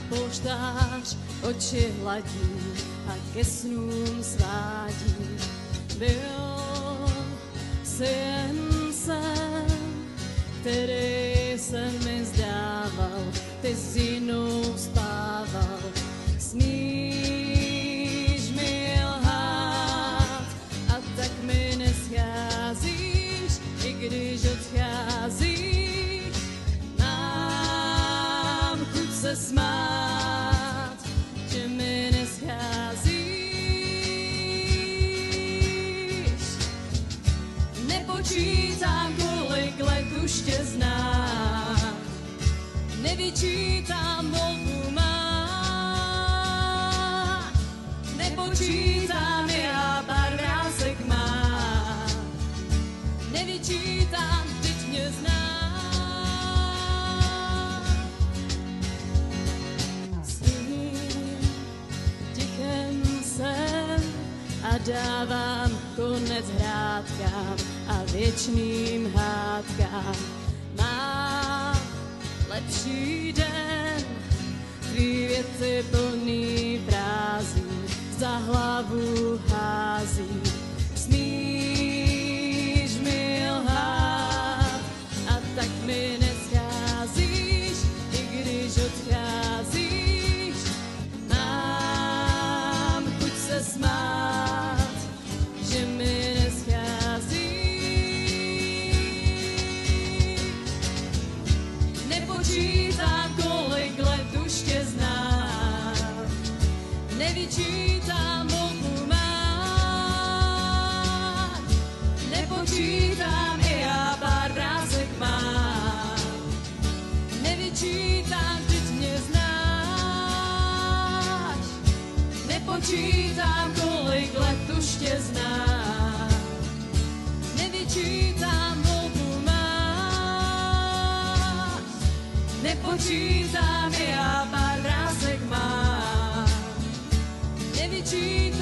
polštář oči hladí a ke snům svádí. Byl jsi jen sen, který se mi zdával, ty s jinou spával. Smíš mi lhát a tak mi nescházíš, i když odcházíš. Mám chuť se smát, že mi nescházíš. Nepočítám, kolik let už tě znám, nevyčítám, volbu má. Nepočítám, já pár vrásek mám, nevyčítám, vždyť mě znám. Svým tichem jsem a dávám konec hrádkám a věčným hádkám. Mám lepší den, tvý věci plný frází za hlavu hází. Smíš mi lhát a tak mi nescházíš, i když odcházíš. Mám chuť se smát, že mi nescházíš. Nepočítám, kolik let už tě znám, nevyčítám, volbu mám. Nepočítám, i já pár vrásek mám, nevyčítám, vždyť mě znáš. Nepočítám, kolik let už tě znám, nevyčítám, volbu máš. Nepočítám, i já pár vrásek mám, nevyčítám.